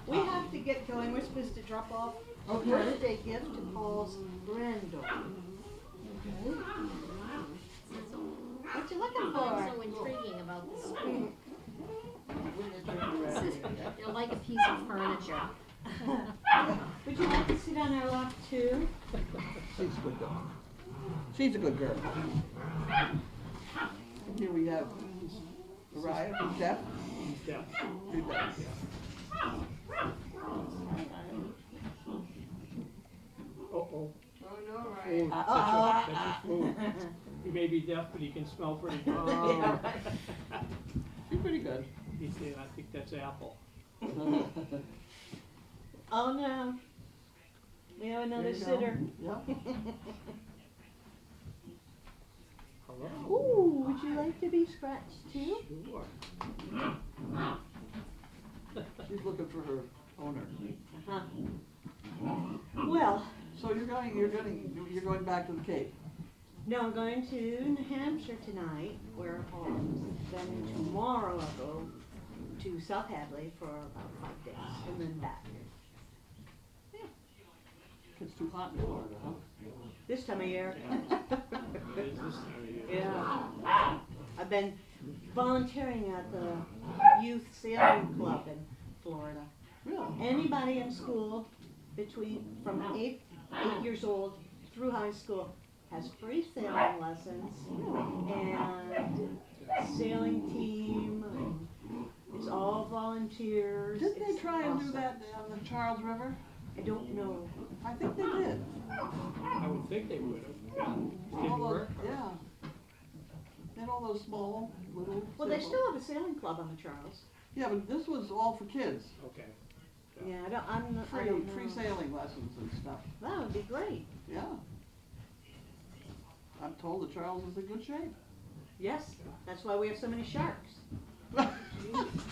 We have to get going. We're supposed to drop off a Okay. birthday gift to Paul's granddaughter. What you looking What's for? so intriguing about this school? They're like a piece of furniture. Would you like to sit on our lap too? She's a good girl. She's a good girl. And here we have Mariah, who's deaf. Yeah. She's deaf. Uh-oh. Oh, no, right. Food. That's his food. He may be deaf, but he can smell pretty good. Oh. She's pretty good. He said, I think that's apple. Oh no. We have another There you go. sitter. Yep. Hello. Ooh, would you like to be scratched too? Sure. She's looking for her owner. Well, So you're going back to the Cape. No, I'm going to New Hampshire tonight, where then tomorrow I'll go to South Hadley for about 5 days, and then back. It's too hot in Florida, huh? This time of year. It is this time of year. Yeah. I've been volunteering at the youth sailing club in Florida. Really? Anybody in school from 8 years old through high school has free sailing lessons and sailing team. It's all volunteers. Didn't they It's try and do awesome. that on the Charles River? I don't know. I think they did. I would think they would have. All Didn't those- work? Yeah. They had all those small, little. Well, they sailboats. still have a sailing club on the Charles. Yeah, but this was all for kids. Okay. Yeah, I don't know. Free sailing lessons and stuff. That would be great. Yeah. I'm told the Charles is in good shape. Yes, that's why we have so many sharks.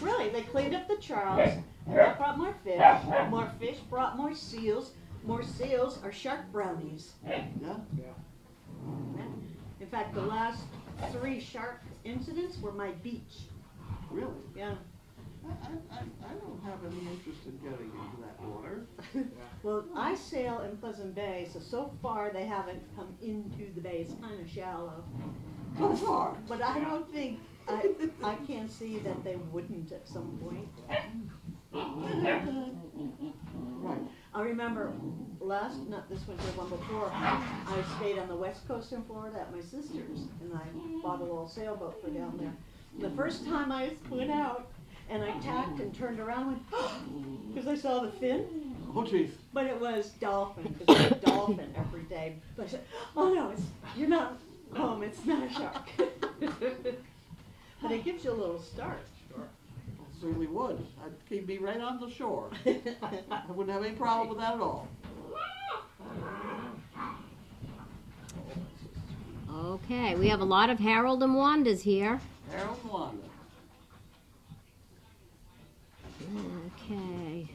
Really, they cleaned up the Charles, and that brought more fish brought more seals are shark brownies. Yeah. In fact, the last 3 shark incidents were my beach. Really? Yeah. I don't have any interest in getting into that water. Well, I sail in Pleasant Bay, so far they haven't come into the bay. It's kind of shallow. So far. But I don't think, I can't see that they wouldn't at some point. Right. I remember not this winter, one before, I stayed on the west coast in Florida at my sister's, and I bought a little sailboat for down there. The first time I went out, and I tacked and turned around and went, because I saw the fin, Oh, jeez. but it was dolphin, because there's a dolphin every day. But I said, oh no, you're not home, it's not a shark. But it gives you a little start. Certainly would. I'd keep me right on the shore. I wouldn't have any problem with that at all. Okay, we have a lot of Harold and Wandas here. Harold and Wanda. Okay.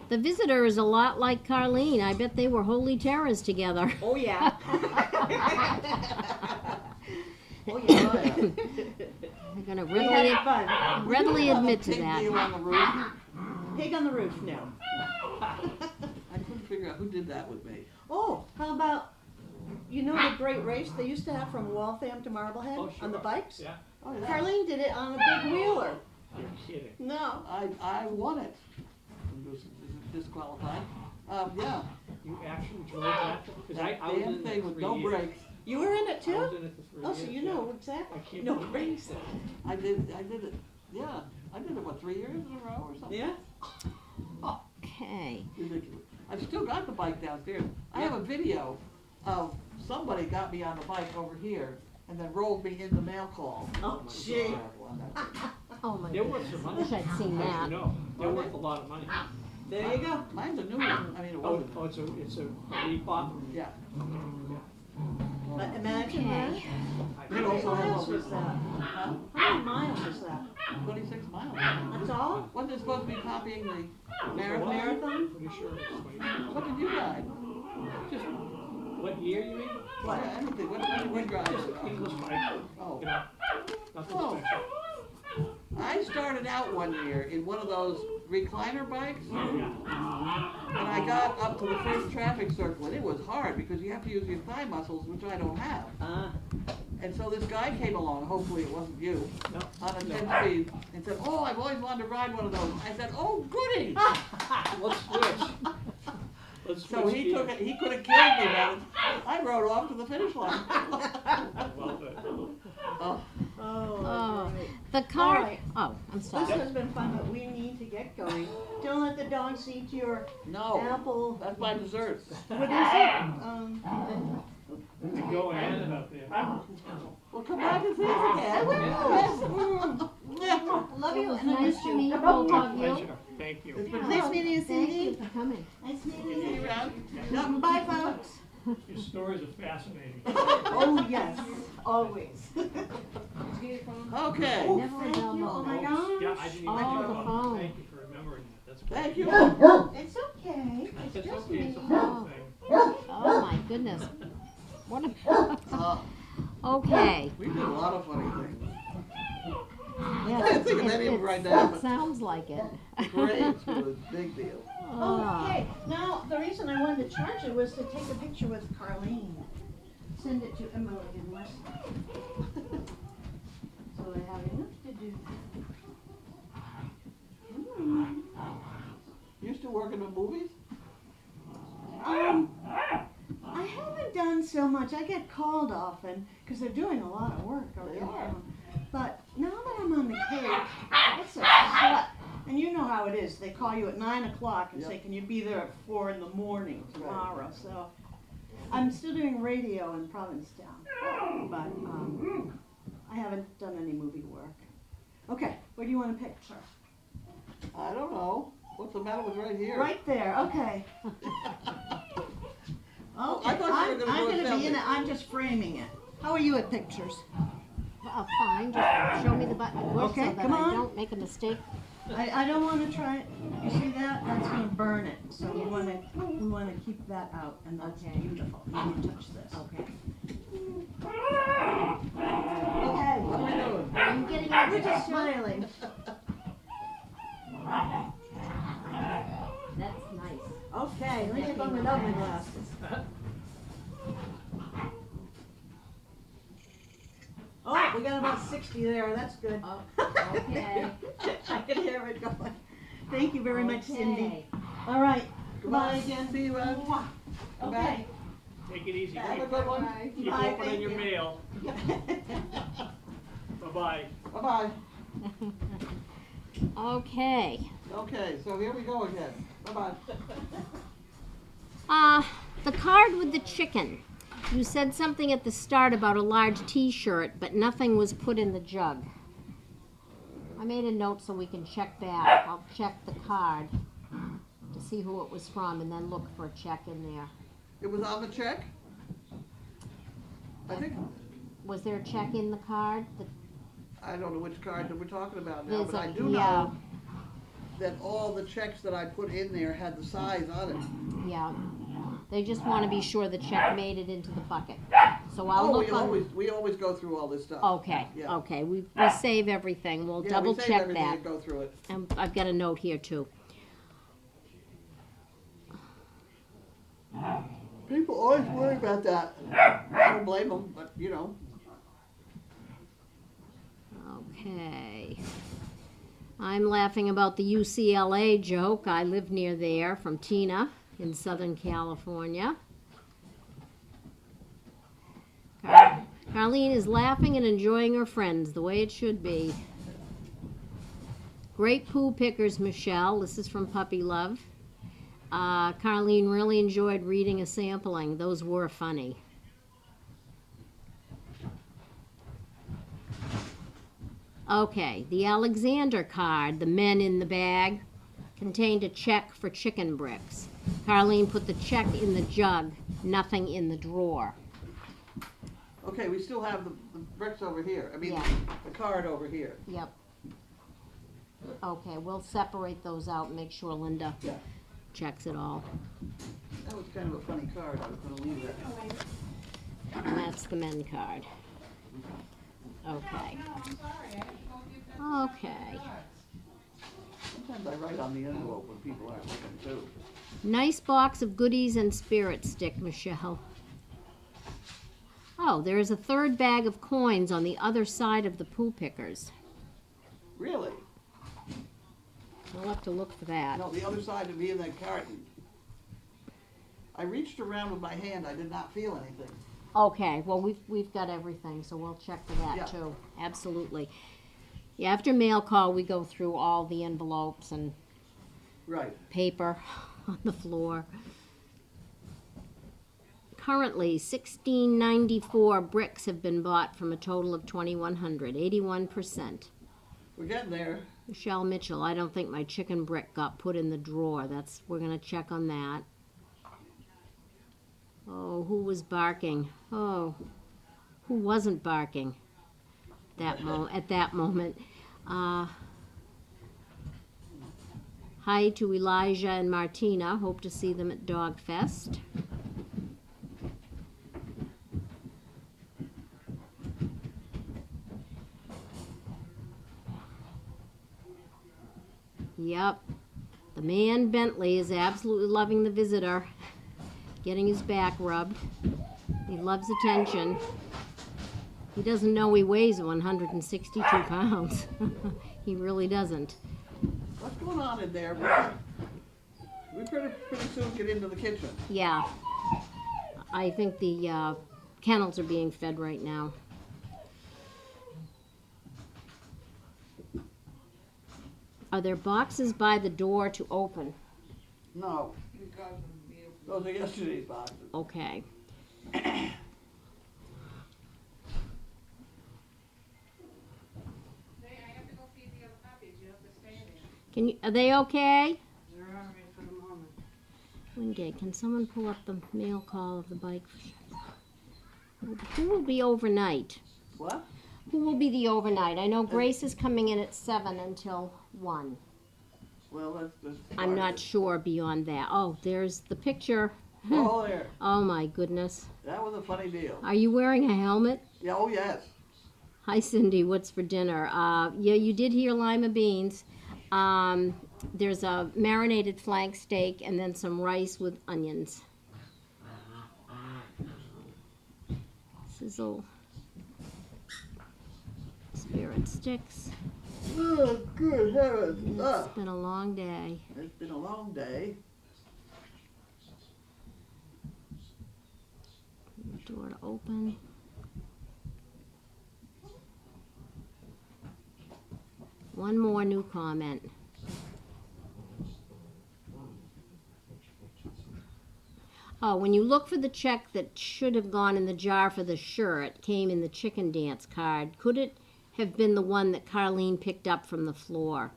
The visitor is a lot like Carlene. I bet they were holy terrors together. Oh yeah. Oh yeah. I'm gonna We had readily, fun. readily admit to Big deal that. on the roof. Pig on the roof, no. I couldn't figure out who did that with me. Oh, how about, you know the great race they used to have from Waltham to Marblehead Oh, on the sure. bikes? Yeah, Oh, yeah. Carlene did it on a big wheeler. you're kidding. No. I won it. It was disqualified. Yeah. You actually drove that? Because I was Damn in thing it with 3 no years. brakes. You were in it I was too? in it for 3 Oh, years. so you yeah. know I exactly. can't No believe brakes. that. I did it. Yeah. I did it, 3 years in a row or something? Yeah? Okay. Ridiculous. I've still got the bike downstairs. I have a video of somebody got me on the bike over here and then rolled me in the mail call. Oh, gee. Oh my They're goodness. worth some I money. wish I'd seen As that. you know, they're worth a lot of money. There you go. Mine's a new one. I mean, it Oh, wasn't. it's a Reebok. Yeah. But imagine that. Okay. How many miles was that? How many miles was that? 26 miles. That's all? Wasn't it supposed to be copying the marathon? Marathon? Pretty sure it's 20. What did you ride? Just, what year you mean? Yeah, anything. What did you drive? Just English bike, Oh. you know, nothing Oh. special. I started out one year in one of those recliner bikes, Yeah. and I got up to the first traffic circle, and it was hard because you have to use your thigh muscles, which I don't have. And so this guy came along, hopefully it wasn't you, No. on a 10-speed, and said, "Oh, I've always wanted to ride one of those." I said, "Oh, goody!" Let's switch. Let's switch. So he took it. He could have killed me, but I rode off to the finish line. Well, good. Oh, Oh, great. the car. All right. Oh, I'm This sorry. has been fun, but we need to get going. Don't let the dogs eat your no, apple. that's my dessert. What is it? To go ahead up there. Well, come back and see us again. Love you, It was and I nice miss to you. meet both of you. Pleasure. Thank you. It's been Nice fun. meeting you, Thank you Cindy. for coming. Nice meeting See you. you around. Yeah, bye, folks. Your stories are fascinating. Oh, yes, always. Okay. Oh, Never a thank dull you. Oh, my moment. gosh. Yeah, I didn't even Oh, think the about phone. it. Thank you for remembering that. Thank you. It's okay, it's It's just okay, it's a me. whole thing. Oh, my goodness. What a, Uh, okay. we did a lot of funny things. Yeah, I can't think of any of them right now, It but sounds like it. parades was a big deal. Oh. Okay, now, the reason I wanted to charge it was to take a picture with Carlene. Send it to Emily and Leslie. So I have enough to do. You still working on movies? I haven't done so much. I get called often because they're doing a lot of work over They there. are. But now that I'm on the cage, it's a slut. And you know how it is. They call you at 9 o'clock and say, Yep. can you be there at 4 in the morning Right. tomorrow? So I'm still doing radio in Provincetown. But I haven't done any movie work. Okay, where do you want a picture? I don't know. What's the matter with right here? Right there, okay. Oh, I thought you were gonna I'm do a gonna be in selfie. it, I'm just framing it. How are you at pictures? Fine, just show me the button of push Okay, so that come I on. don't make a mistake. I don't wanna try it, you see that? That's gonna burn it, so we wanna keep that out, and that's Okay. beautiful. Now you touch this. Okay. Okay, What are we doing? I'm getting we're into just smiling. That's nice. Okay, let me take off my lovely glasses. Oh, we got about 60 there, that's good. Oh, okay. I can hear it going. Thank you very much, Cindy. Okay. All right, Goodbye goodbye. again. See you, Ed. Mwah. Come Okay. back. Take it easy. Have a good one. Keep Bye, opening thank your you. mail. Bye-bye. Bye-bye. Okay. Okay, so here we go again. Bye-bye. The card with the chicken. You said something at the start about a large T-shirt, but nothing was put in the jug. I made a note so we can check that. I'll check the card to see who it was from and then look for a check in there. It was on the check? I think, Was there a check in the card? I don't know which card that we're talking about now, There's but I a- do yeah. know that all the checks that I put in there had the size on it. Yeah. They just want to be sure the check made it into the bucket. So I'll Oh, look on. we always go through all this stuff. Okay, Yeah. okay. We save everything. We'll Yeah, double we save check everything that. and go through it. And I've got a note here too. People always worry about that. I don't blame them, but you know. Okay. I'm laughing about the UCLA joke. I live near there, from Tina in Southern California. Carlene is laughing and enjoying her friends the way it should be. Great poo pickers, Michelle. This is from Puppy Love. Carlene really enjoyed reading a sampling. Those were funny. Okay, the Alexander card, the men in the bag, contained a check for chicken bricks. Carlene put the check in the jug, nothing in the drawer. Okay, we still have the bricks over here. I mean, Yeah. the card over here. Yep. Okay, we'll separate those out and make sure Linda Yeah. checks it all. That was kind of a funny card. I was gonna leave that. And that's the men card. Okay. Okay. Sometimes I write on the envelope when people aren't looking too. Nice box of goodies and spirit stick, Michelle. Oh, there is a third bag of coins on the other side of the poo pickers. Really? We'll have to look for that. No, the other side of me in that carton. I reached around with my hand. I did not feel anything. Okay, well, we've got everything, so we'll check for that Yeah. too. Absolutely. Yeah, after mail call, we go through all the envelopes and Right. paper on the floor. Currently, 1694 bricks have been bought from a total of 2,100, 81%. We're getting there. Michelle Mitchell, I don't think my chicken brick got put in the drawer. We're gonna check on that. Oh, who was barking? Oh, who wasn't barking at that moment? Hi to Elijah and Martina. Hope to see them at Dog Fest. Yep. The man Bentley is absolutely loving the visitor. Getting his back rubbed. He loves attention. He doesn't know he weighs 162 pounds. He really doesn't. What's going on in there? We pretty soon get into the kitchen. Yeah. I think the kennels are being fed right now. Are there boxes by the door to open? No. Those are yesterday's boxes. Okay. Are they okay? They're all right for the moment. Wingate, can someone pull up the mail call of the bike? Who will be overnight? What? Who will be the overnight? I know Grace is coming in at 7 until 1. Well, that's I'm not sure beyond that. Oh, there's the picture. Oh, there. Oh my goodness. That was a funny deal. Are you wearing a helmet? Yeah, oh, yes. Hi Cindy, what's for dinner? Yeah, you did hear lima beans. There's a marinated flank steak and then some rice with onions. Sizzle. Spirit sticks. Oh, good heavens. It's been a long day. It's been a long day. Door to open. One more new comment. Oh, when you look for the check that should have gone in the jar for the shirt, came in the chicken dance card, could it have been the one that Carlene picked up from the floor?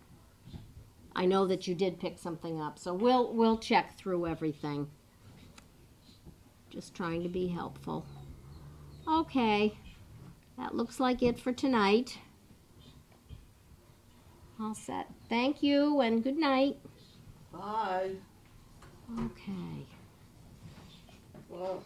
I know that you did pick something up, so we'll check through everything. Just trying to be helpful. Okay, that looks like it for tonight. All set. Thank you and good night. Bye. Okay. Well.